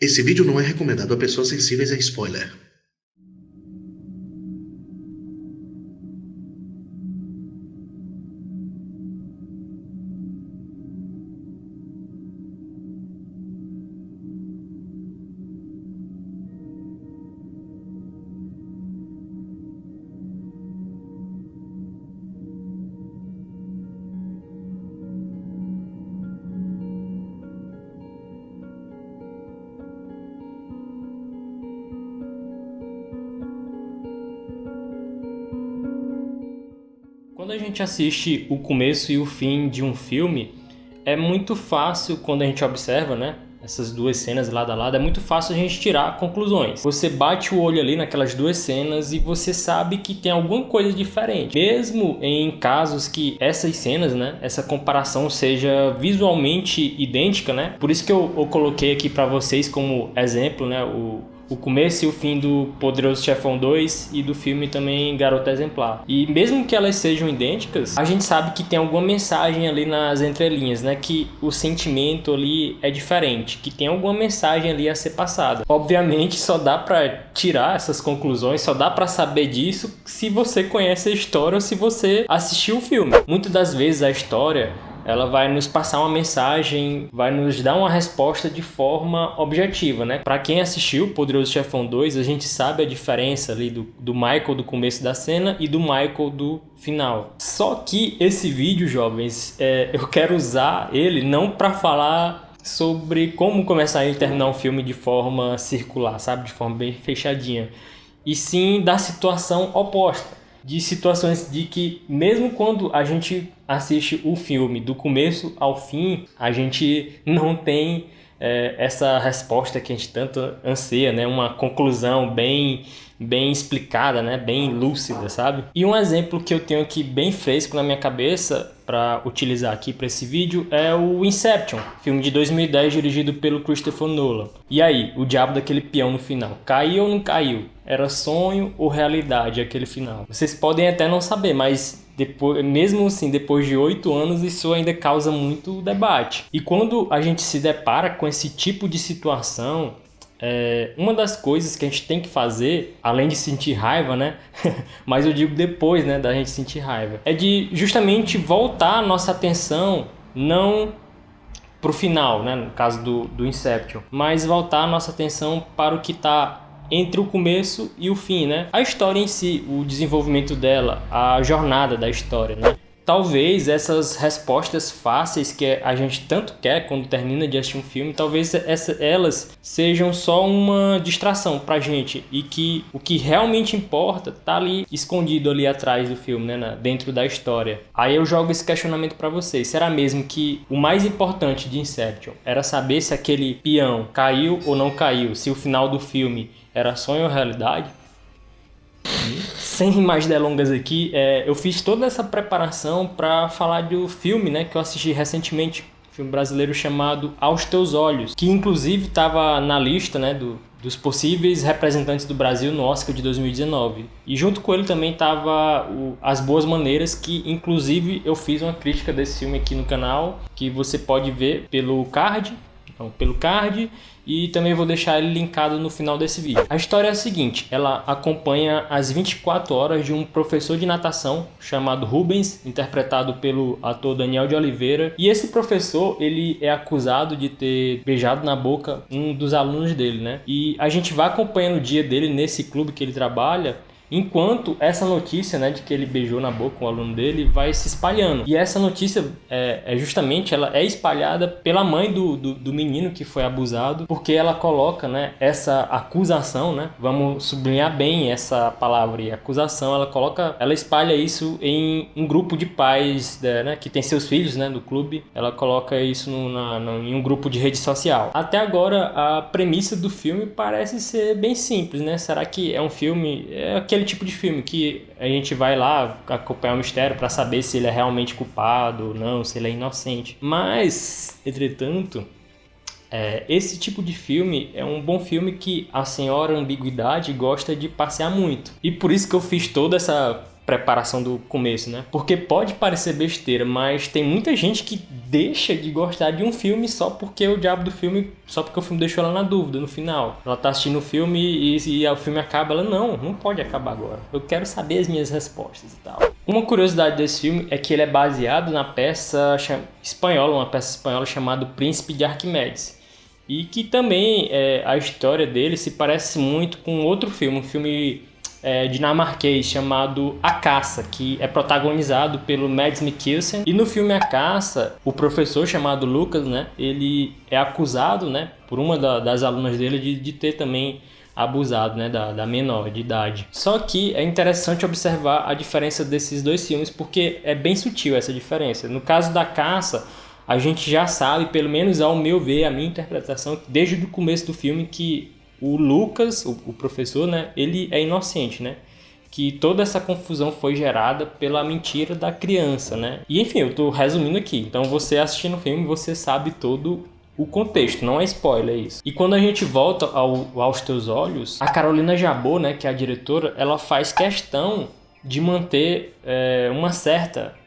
Esse vídeo não é recomendado a pessoas sensíveis a spoiler. Quando a gente assiste o começo e o fim de um filme, é muito fácil quando a gente observa, né? Essas duas cenas lado a lado, é muito fácil a gente tirar conclusões. Você bate o olho ali naquelas duas cenas e você sabe que tem alguma coisa diferente. Mesmo em casos que essas cenas, né? Essa comparação seja visualmente idêntica, né? Por isso que eu coloquei aqui para vocês como exemplo, né? O começo e o fim do Poderoso Chefão 2 e do filme também Garota Exemplar. E mesmo que elas sejam idênticas, a gente sabe que tem alguma mensagem ali nas entrelinhas, né? Que o sentimento ali é diferente, que tem alguma mensagem ali a ser passada. Obviamente só dá pra tirar essas conclusões, só dá pra saber disso se você conhece a história ou se você assistiu o filme. Muitas das vezes a história ela vai nos passar uma mensagem, vai nos dar uma resposta de forma objetiva, né? Para quem assistiu Poderoso Chefão 2, a gente sabe a diferença ali do Michael do começo da cena e do Michael do final. Só que esse vídeo, jovens, eu quero usar ele não para falar sobre como começar e terminar um filme de forma circular, sabe? De forma bem fechadinha. E sim da situação oposta. De situações de que mesmo quando a gente assiste o filme do começo ao fim, a gente não tem essa resposta que a gente tanto anseia, né? Uma conclusão bem explicada, né? Bem lúcida, sabe? E um exemplo que eu tenho aqui bem fresco na minha cabeça para utilizar aqui para esse vídeo é o Inception, filme de 2010 dirigido pelo Christopher Nolan. E aí, o diabo daquele peão no final, caiu ou não caiu? Era sonho ou realidade aquele final? Vocês podem até não saber, mas depois, mesmo assim, depois de 8 anos, isso ainda causa muito debate. E quando a gente se depara com esse tipo de situação, uma das coisas que a gente tem que fazer, além de sentir raiva, né? Mas eu digo depois, né, da gente sentir raiva, é de justamente voltar a nossa atenção não pro final, né, no caso do Inception, mas voltar a nossa atenção para o que está entre o começo e o fim, né? A história em si, o desenvolvimento dela, a jornada da história, né? Talvez essas respostas fáceis que a gente tanto quer quando termina de assistir um filme, talvez elas sejam só uma distração pra gente e que o que realmente importa tá ali escondido ali atrás do filme, né, dentro da história. Aí eu jogo esse questionamento pra vocês. Será mesmo que o mais importante de Inception era saber se aquele peão caiu ou não caiu, se o final do filme era sonho ou realidade? Sem mais delongas aqui, eu fiz toda essa preparação para falar do filme, né, que eu assisti recentemente, um filme brasileiro chamado Aos Teus Olhos, que inclusive estava na lista, né, dos possíveis representantes do Brasil no Oscar de 2019. E junto com ele também estava As Boas Maneiras, que inclusive eu fiz uma crítica desse filme aqui no canal, que você pode ver pelo card. Então, pelo card, e também vou deixar ele linkado no final desse vídeo. A história é a seguinte, ela acompanha as 24 horas de um professor de natação chamado Rubens, interpretado pelo ator Daniel de Oliveira. E esse professor, ele é acusado de ter beijado na boca um dos alunos dele, né? E a gente vai acompanhando o dia dele nesse clube que ele trabalha, enquanto essa notícia, né, de que ele beijou na boca um aluno dele vai se espalhando. E essa notícia justamente ela é espalhada pela mãe do menino que foi abusado, porque ela coloca, né, essa acusação, né, vamos sublinhar bem essa palavra aí, acusação, ela espalha isso em um grupo de pais, né, que tem seus filhos, né, do clube, ela coloca isso em um grupo de rede social. Até agora a premissa do filme parece ser bem simples, né? Será que é um filme, aquele tipo de filme que a gente vai lá acompanhar o mistério para saber se ele é realmente culpado ou não, se ele é inocente. Mas, entretanto, esse tipo de filme é um bom filme que a senhora ambiguidade gosta de passear muito. E por isso que eu fiz toda essa preparação do começo, né? Porque pode parecer besteira, mas tem muita gente que deixa de gostar de um filme só porque o diabo do filme, só porque o filme deixou ela na dúvida no final. Ela tá assistindo o filme e o filme acaba, ela não pode acabar agora. Eu quero saber as minhas respostas e tal. Uma curiosidade desse filme é que ele é baseado na peça espanhola, uma peça espanhola chamada Príncipe de Arquimedes. E que também a história dele se parece muito com outro filme, um filme dinamarquês chamado A Caça, que é protagonizado pelo Mads Mikkelsen. E no filme A Caça, o professor chamado Lucas, né, ele é acusado, né, por uma das alunas dele de ter também abusado, né, da menor de idade. Só que é interessante observar a diferença desses dois filmes, porque é bem sutil essa diferença. No caso da Caça, a gente já sabe, pelo menos ao meu ver, a minha interpretação, desde o começo do filme, que o Lucas, o professor, né, ele é inocente, né? Que toda essa confusão foi gerada pela mentira da criança, né? E enfim, eu tô resumindo aqui. Então você assistindo o filme, você sabe todo o contexto, não é spoiler isso. E quando a gente volta aos Teus Olhos, a Carolina Jabor, né, que é a diretora, ela faz questão de manter uma certa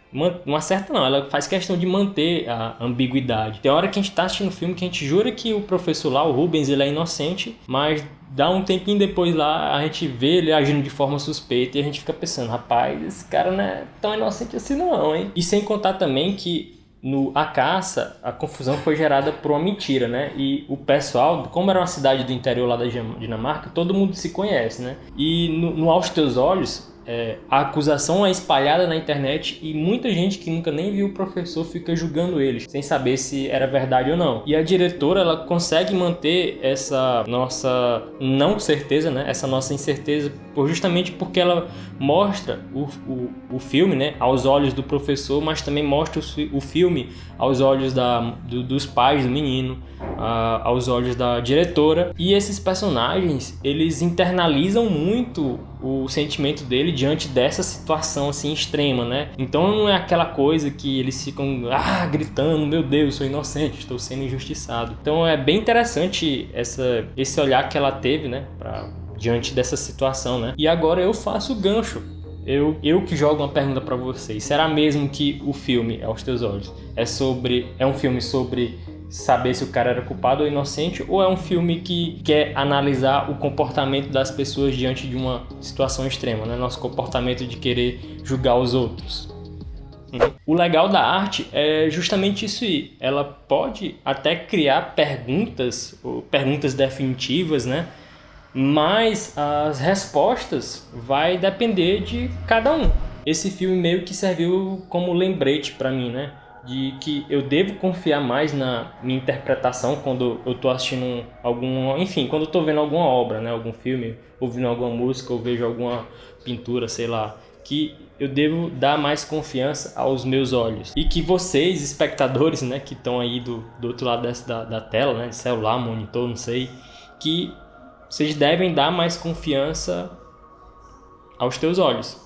não, ela faz questão de manter a ambiguidade. Tem hora que a gente tá assistindo o filme que a gente jura que o professor lá, o Rubens, ele é inocente, mas dá um tempinho depois lá, a gente vê ele agindo de forma suspeita e a gente fica pensando, rapaz, esse cara não é tão inocente assim não, hein? E sem contar também que no A Caça, a confusão foi gerada por uma mentira, né? E o pessoal, como era uma cidade do interior lá da Dinamarca, todo mundo se conhece, né? E no Aos Teus Olhos, a acusação é espalhada na internet e muita gente que nunca nem viu o professor fica julgando eles, sem saber se era verdade ou não. E a diretora, ela consegue manter essa nossa não certeza, né? Essa nossa incerteza, justamente porque ela mostra o filme, né, aos olhos do professor, mas também mostra o filme aos olhos dos pais do menino, aos olhos da diretora. E esses personagens, eles internalizam muito o sentimento dele diante dessa situação assim extrema, né? Então não é aquela coisa que eles ficam gritando, meu Deus, sou inocente, estou sendo injustiçado. Então é bem interessante esse olhar que ela teve, né, diante dessa situação, né? E agora eu faço o gancho. Eu que jogo uma pergunta para vocês. Será mesmo que o filme Aos Teus Olhos é um filme sobre saber se o cara era culpado ou inocente, ou é um filme que quer analisar o comportamento das pessoas diante de uma situação extrema, né? Nosso comportamento de querer julgar os outros. O legal da arte é justamente isso aí. Ela pode até criar perguntas, ou perguntas definitivas, né? Mas as respostas vai depender de cada um. Esse filme meio que serviu como lembrete para mim, né? De que eu devo confiar mais na minha interpretação quando eu tô assistindo quando eu tô vendo alguma obra, né, algum filme, ouvindo alguma música, ou vejo alguma pintura, sei lá, que eu devo dar mais confiança aos meus olhos. E que vocês, espectadores, né, que estão aí do outro lado da tela, né, de celular, monitor, não sei, que vocês devem dar mais confiança aos teus olhos.